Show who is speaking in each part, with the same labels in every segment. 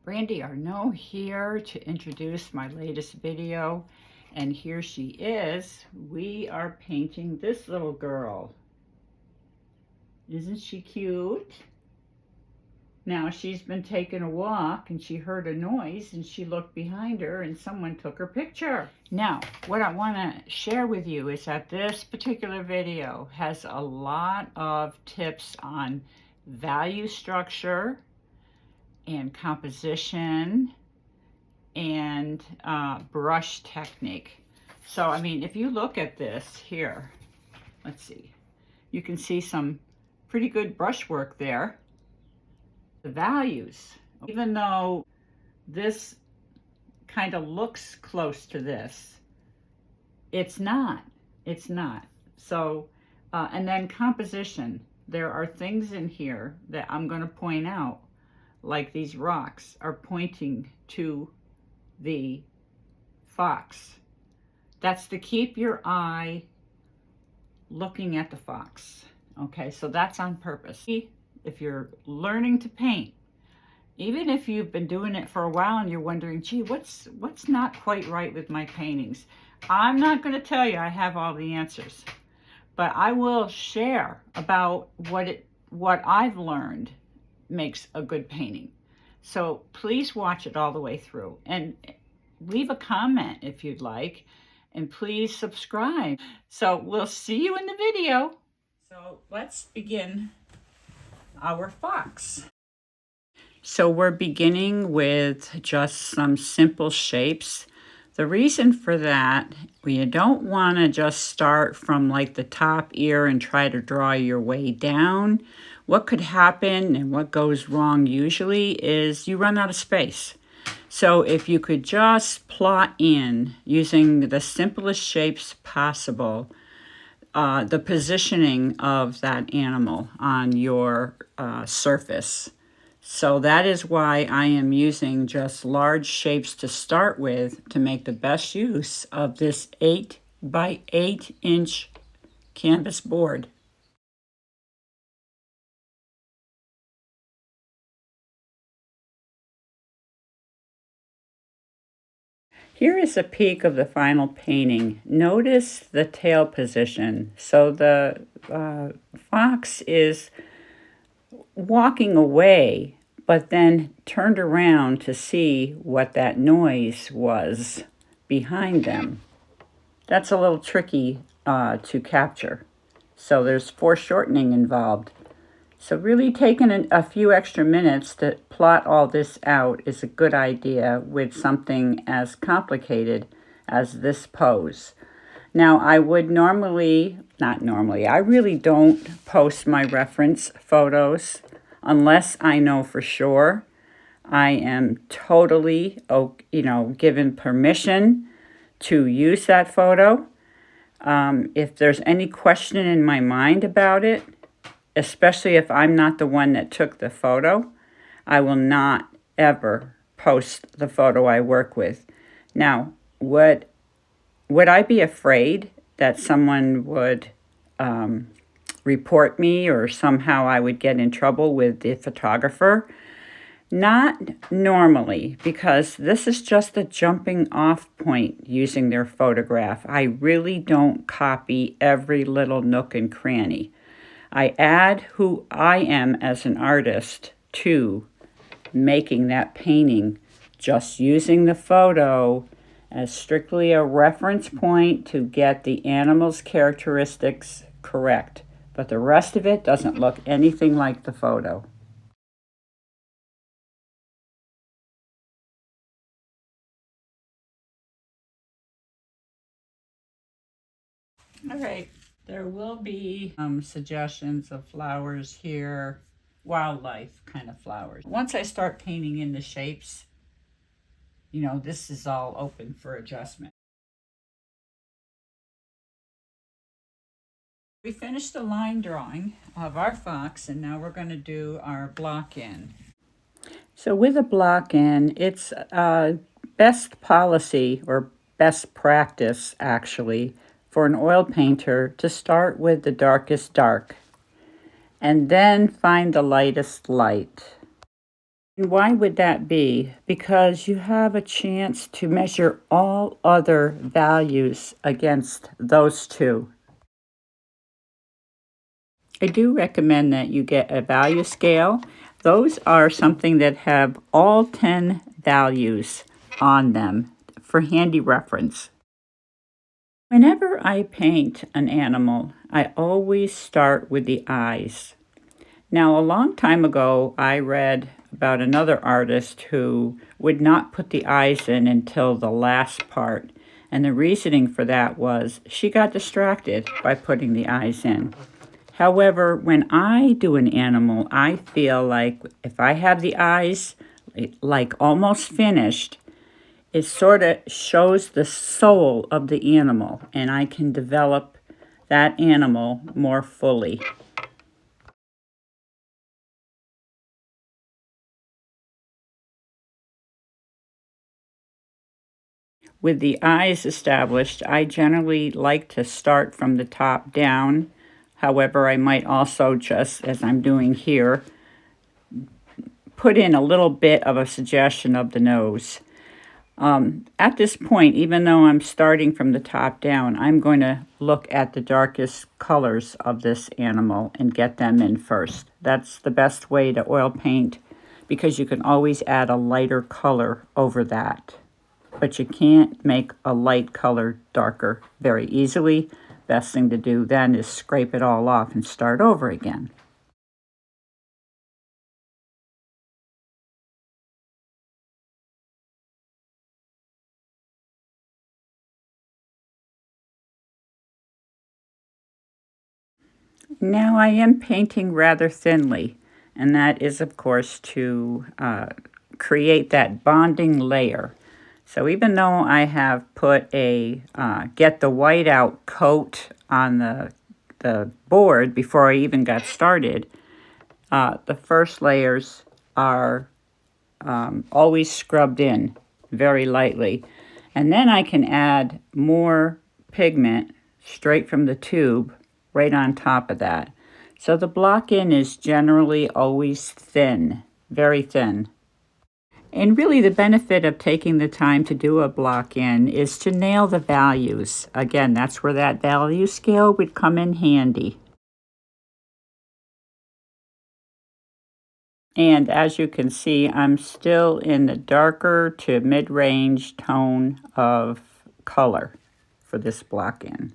Speaker 1: Brandy Arnault here to introduce my latest video, and here she is. We are painting this little girl. Isn't she cute? Now she's been taking a walk and she heard a noise and she looked behind her and someone took her picture. Now what I want to share with you is that this particular video has a lot of tips on value structure and composition and brush technique. So I mean, if you look at this here, let's see, you can see some pretty good brushwork there. The values, even though this kind of looks close to this, it's not. So and then composition, there are things in here that I'm going to point out, like these rocks are pointing to the fox. That's to keep your eye looking at the fox. Okay, so that's on purpose. If you're learning to paint, even if you've been doing it for a while and you're wondering, gee, what's not quite right with my paintings? I'm not going to tell you I have all the answers, but I will share about what I've learned makes a good painting. So please watch it all the way through and leave a comment if you'd like, and please subscribe. So we'll see you in the video. So let's begin our fox. So we're beginning with just some simple shapes. The reason for that, you don't want to just start from like the top ear and try to draw your way down. What could happen and what goes wrong usually is you run out of space. So if you could just plot in using the simplest shapes possible, the positioning of that animal on your surface. So that is why I am using just large shapes to start with to make the best use of this 8 by 8 inch canvas board. Here is a peek of the final painting. Notice the tail position. So the fox is walking away, but then turned around to see what that noise was behind them. That's a little tricky to capture. So there's foreshortening involved. So really taking a few extra minutes to plot all this out is a good idea with something as complicated as this pose. Now, I would I really don't post my reference photos unless I know for sure I am totally, given permission to use that photo. If there's any question in my mind about it, especially if I'm not the one that took the photo, I will not ever post the photo I work with. Now, would I be afraid that someone would report me or somehow I would get in trouble with the photographer? Not normally, because this is just a jumping off point using their photograph. I really don't copy every little nook and cranny. I add who I am as an artist to making that painting, just using the photo as strictly a reference point to get the animal's characteristics correct. But the rest of it doesn't look anything like the photo. All right. There will be suggestions of flowers here, wildlife kind of flowers. Once I start painting in the shapes, this is all open for adjustment. We finished the line drawing of our fox, and now we're going to do our block in. So with a block in, it's best policy or best practice, actually, for an oil painter to start with the darkest dark and then find the lightest light. And why would that be? Because you have a chance to measure all other values against those two. I do recommend that you get a value scale. Those are something that have all 10 values on them for handy reference. Whenever I paint an animal, I always start with the eyes. Now, a long time ago, I read about another artist who would not put the eyes in until the last part. And the reasoning for that was she got distracted by putting the eyes in. However, when I do an animal, I feel like if I have the eyes like almost finished, it sort of shows the soul of the animal, and I can develop that animal more fully. With the eyes established, I generally like to start from the top down. However, I might also just, as I'm doing here, put in a little bit of a suggestion of the nose. At this point, even though I'm starting from the top down, I'm going to look at the darkest colors of this animal and get them in first. That's the best way to oil paint because you can always add a lighter color over that. But you can't make a light color darker very easily. Best thing to do then is scrape it all off and start over again. Now I am painting rather thinly, and that is of course to create that bonding layer. So even though I have put a get the white out coat on the board before I even got started, the first layers are always scrubbed in very lightly. And then I can add more pigment straight from the tube right on top of that. So the block in is generally always thin, very thin. And really the benefit of taking the time to do a block in is to nail the values. Again, that's where that value scale would come in handy. And as you can see, I'm still in the darker to mid-range tone of color for this block in.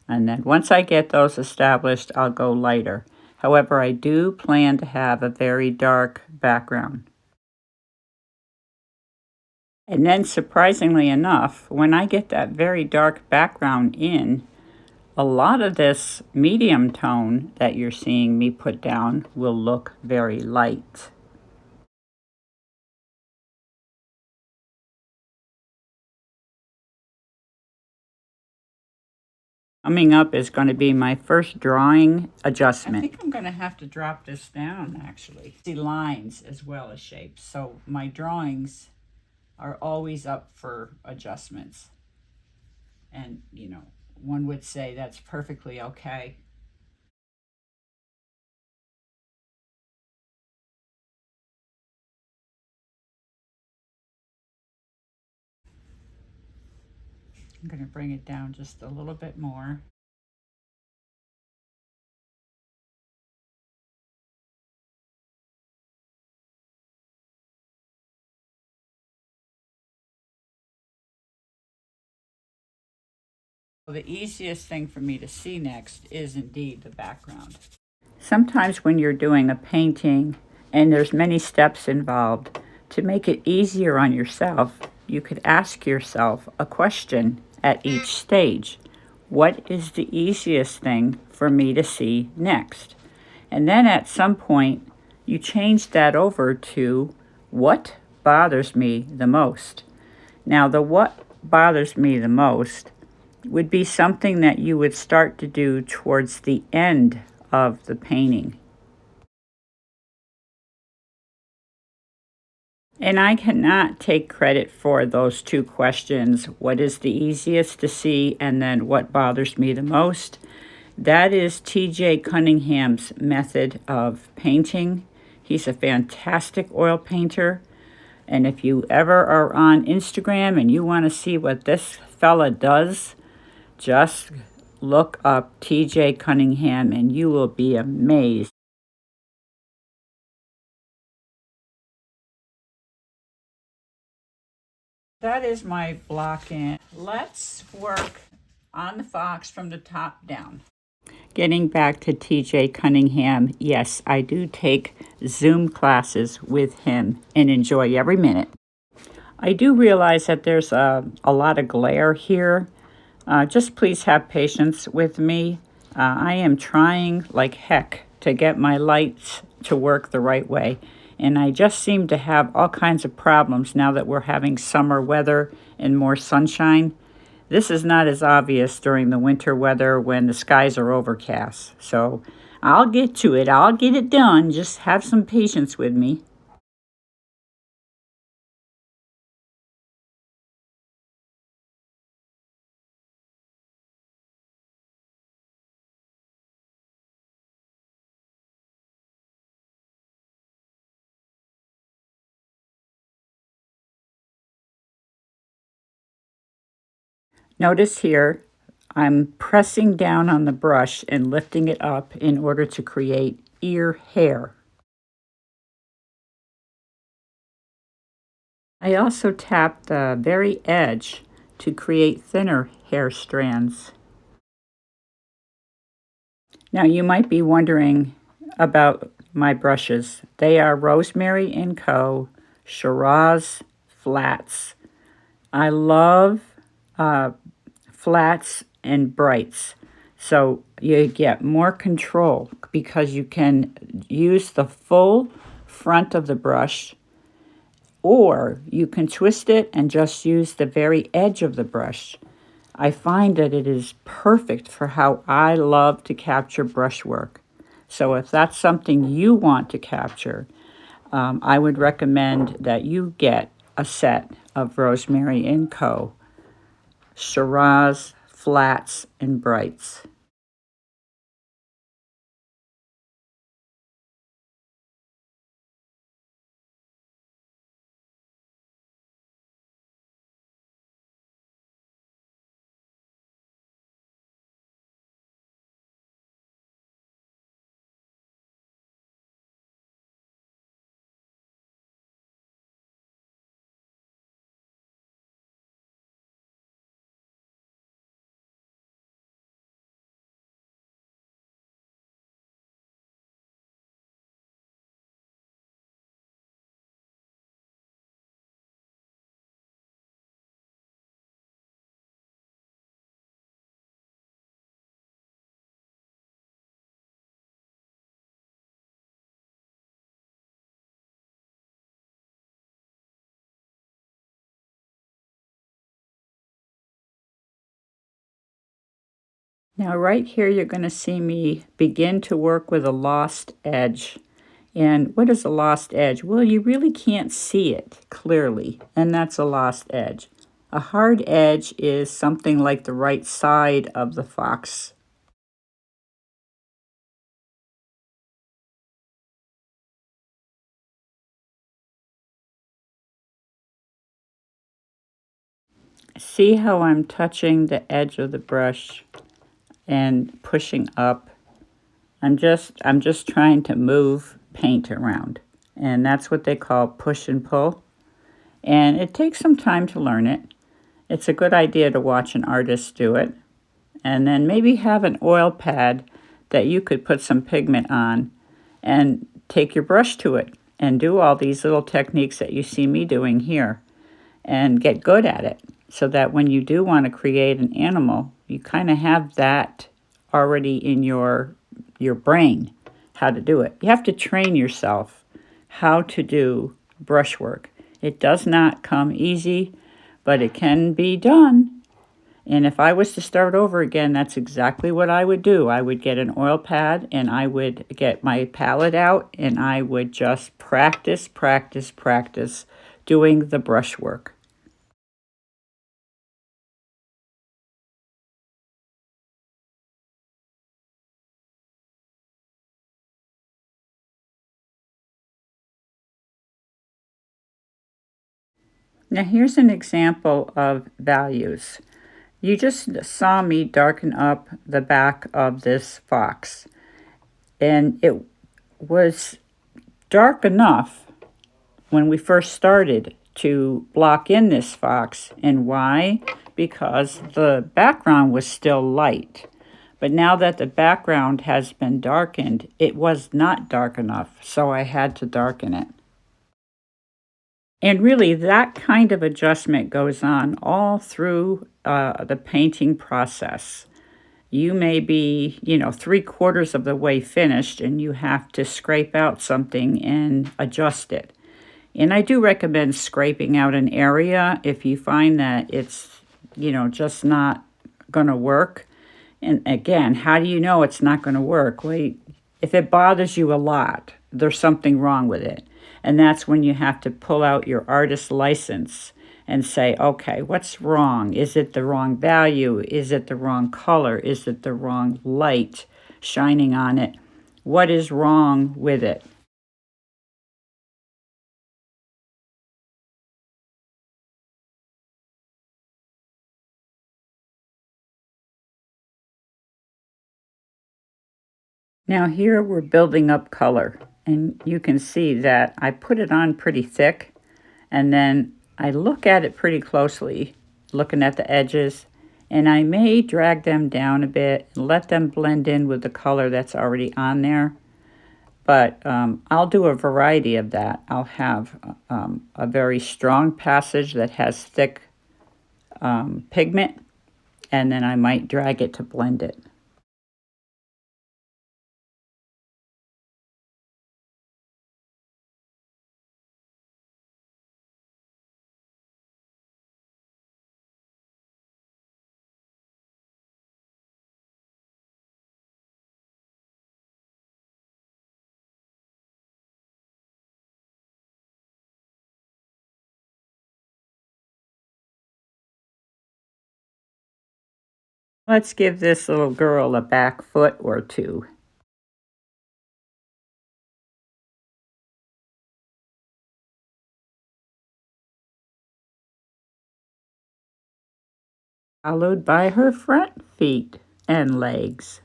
Speaker 1: And then once I get those established, I'll go lighter. However, I do plan to have a very dark background. And then surprisingly enough, when I get that very dark background in, a lot of this medium tone that you're seeing me put down will look very light. Coming up is going to be my first drawing adjustment. I think I'm going to have to drop this down actually. See lines as well as shapes. So my drawings are always up for adjustments. And, you know, one would say that's perfectly okay. I'm going to bring it down just a little bit more. The easiest thing for me to see next is indeed the background. Sometimes when you're doing a painting and there's many steps involved, to make it easier on yourself, you could ask yourself a question at each stage. What is the easiest thing for me to see next? And then at some point, you change that over to what bothers me the most. Now, the what bothers me the most would be something that you would start to do towards the end of the painting. And I cannot take credit for those two questions, what is the easiest to see and then what bothers me the most. That is T.J. Cunningham's method of painting. He's a fantastic oil painter. And if you ever are on Instagram and you want to see what this fella does, just look up TJ Cunningham and you will be amazed. That is my block in. Let's work on the fox from the top down. Getting back to TJ Cunningham, yes, I do take Zoom classes with him and enjoy every minute. I do realize that there's a lot of glare here. Just please have patience with me. I am trying like heck to get my lights to work the right way. And I just seem to have all kinds of problems now that we're having summer weather and more sunshine. This is not as obvious during the winter weather when the skies are overcast. So I'll get to it. I'll get it done. Just have some patience with me. Notice here, I'm pressing down on the brush and lifting it up in order to create ear hair. I also tap the very edge to create thinner hair strands. Now you might be wondering about my brushes. They are Rosemary & Co. Shiraz Flats. I love flats and brights. So you get more control because you can use the full front of the brush, or you can twist it and just use the very edge of the brush. I find that it is perfect for how I love to capture brushwork. So if that's something you want to capture, I would recommend that you get a set of Rosemary & Co. Shiraz Flats and Brights. Now right here you're going to see me begin to work with a lost edge. And what is a lost edge? Well, you really can't see it clearly, and that's a lost edge. A hard edge is something like the right side of the fox. See how I'm touching the edge of the brush and pushing up? I'm just trying to move paint around, and that's what they call push and pull. And it takes some time to learn it. It's a good idea to watch an artist do it, and then maybe have an oil pad that you could put some pigment on and take your brush to it and do all these little techniques that you see me doing here and get good at it, so that when you do want to create an animal, you kind of have that already in your brain, how to do it. You have to train yourself how to do brushwork. It does not come easy, but it can be done. And if I was to start over again, that's exactly what I would do. I would get an oil pad and I would get my palette out and I would just practice, practice, practice doing the brushwork. Now here's an example of values. You just saw me darken up the back of this fox, and it was dark enough when we first started to block in this fox. And why? Because the background was still light. But now that the background has been darkened, it was not dark enough, so I had to darken it. And really, that kind of adjustment goes on all through the painting process. You may be, 3/4 of the way finished, and you have to scrape out something and adjust it. And I do recommend scraping out an area if you find that it's, just not going to work. And again, how do you know it's not going to work? Well, if it bothers you a lot, there's something wrong with it. And that's when you have to pull out your artist license and say, okay, what's wrong? Is it the wrong value? Is it the wrong color? Is it the wrong light shining on it? What is wrong with it? Now here we're building up color, and you can see that I put it on pretty thick, and then I look at it pretty closely, looking at the edges, and I may drag them down a bit and let them blend in with the color that's already on there. But I'll do a variety of that. I'll have a very strong passage that has thick pigment, and then I might drag it to blend it. Let's give this little girl a back foot or two. Followed by her front feet and legs.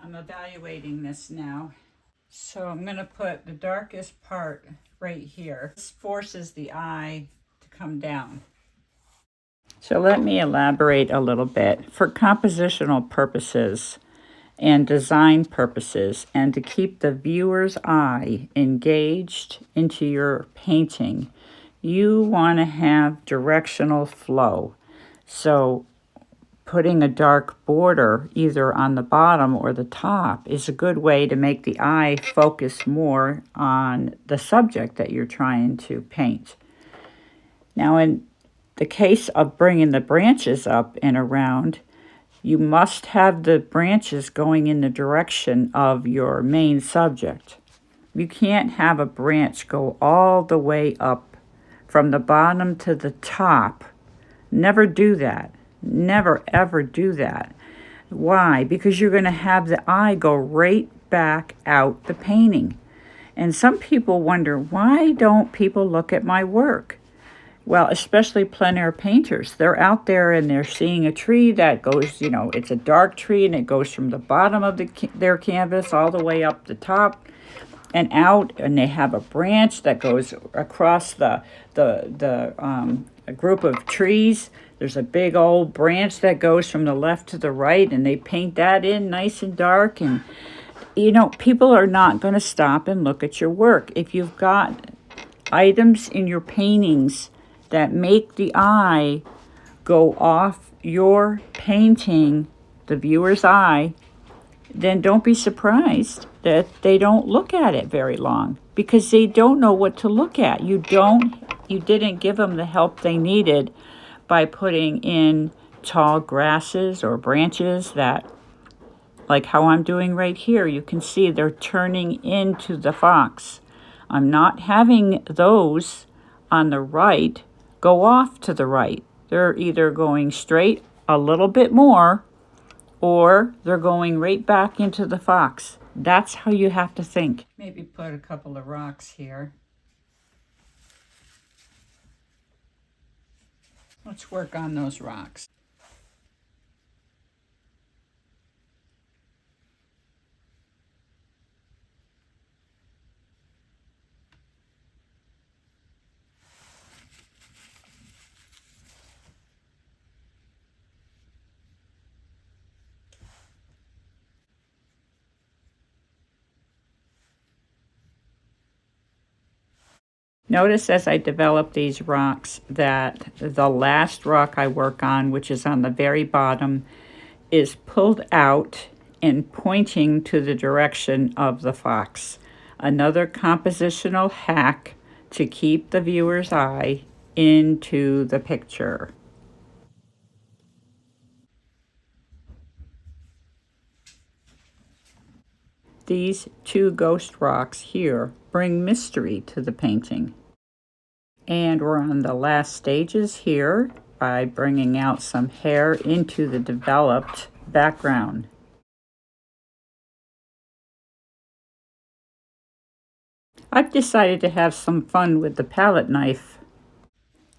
Speaker 1: I'm evaluating this now. So I'm going to put the darkest part right here. This forces the eye to come down. So let me elaborate a little bit. For compositional purposes and design purposes, and to keep the viewer's eye engaged into your painting, you want to have directional flow. So putting a dark border either on the bottom or the top is a good way to make the eye focus more on the subject that you're trying to paint. Now, in the case of bringing the branches up and around, you must have the branches going in the direction of your main subject. You can't have a branch go all the way up from the bottom to the top. Never do that. Never ever do that. Why? Because you're going to have the eye go right back out the painting. And some people wonder, why don't people look at my work? Well, especially plein air painters. They're out there and they're seeing a tree that goes, it's a dark tree and it goes from the bottom of their canvas all the way up the top and out, and they have a branch that goes across a group of trees. There's a big old branch that goes from the left to the right, and they paint that in nice and dark. And people are not going to stop and look at your work. If you've got items in your paintings that make the eye go off your painting, the viewer's eye, then don't be surprised that they don't look at it very long, because they don't know what to look at. You didn't give them the help they needed by putting in tall grasses or branches that, like how I'm doing right here, you can see they're turning into the fox. I'm not having those on the right go off to the right. They're either going straight a little bit more, or they're going right back into the fox. That's how you have to think. Maybe put a couple of rocks here. Let's work on those rocks. Notice as I develop these rocks that the last rock I work on, which is on the very bottom, is pulled out and pointing to the direction of the fox. Another compositional hack to keep the viewer's eye into the picture. These two ghost rocks here bring mystery to the painting. And we're on the last stages here by bringing out some hair into the developed background. I've decided to have some fun with the palette knife.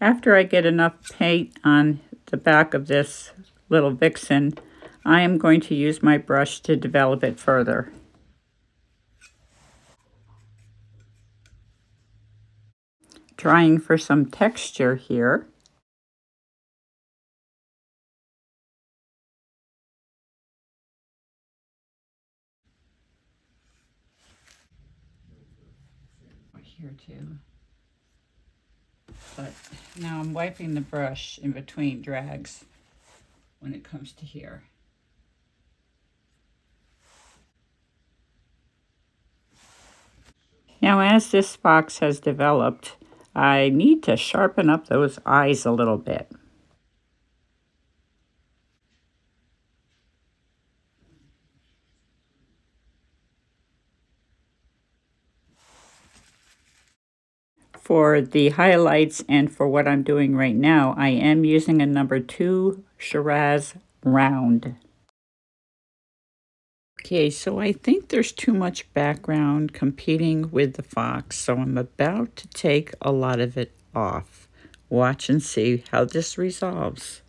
Speaker 1: After I get enough paint on the back of this little vixen, I am going to use my brush to develop it further. Trying for some texture here. Here too. But now I'm wiping the brush in between drags when it comes to here. Now, as this fox has developed, I need to sharpen up those eyes a little bit. For the highlights and for what I'm doing right now, I am using a number 2 Shiraz round. Okay, so I think there's too much background competing with the fox, so I'm about to take a lot of it off. Watch and see how this resolves.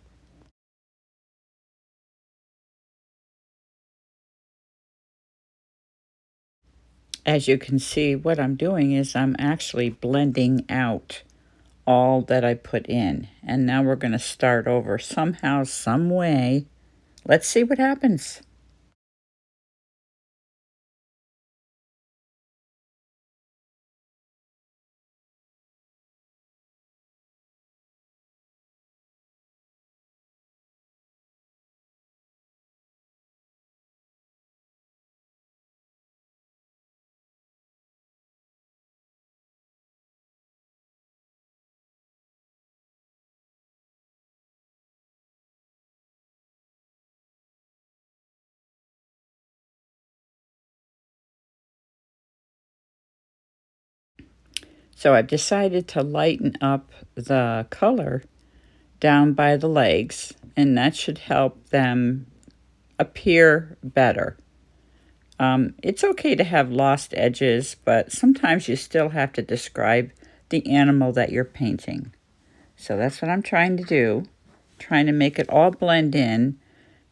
Speaker 1: As you can see, what I'm doing is I'm actually blending out all that I put in. And now we're going to start over somehow, some way. Let's see what happens. So I've decided to lighten up the color down by the legs, and that should help them appear better. It's okay to have lost edges, but sometimes you still have to describe the animal that you're painting. So that's what I'm trying to do. Trying to make it all blend in.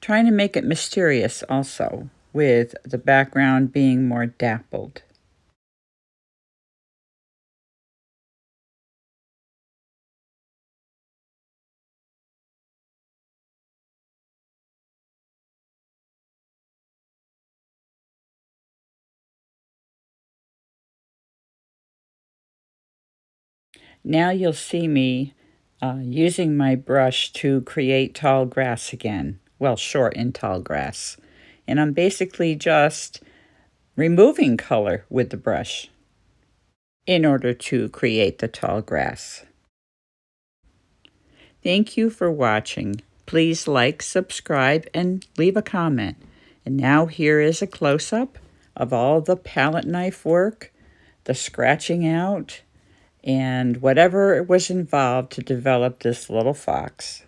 Speaker 1: Trying to make it mysterious also, with the background being more dappled. Now you'll see me using my brush to create tall grass again. Well, short and tall grass. And I'm basically just removing color with the brush in order to create the tall grass. Thank you for watching. Please like, subscribe, and leave a comment. And now here is a close-up of all the palette knife work, the scratching out, and whatever was involved to develop this little fox.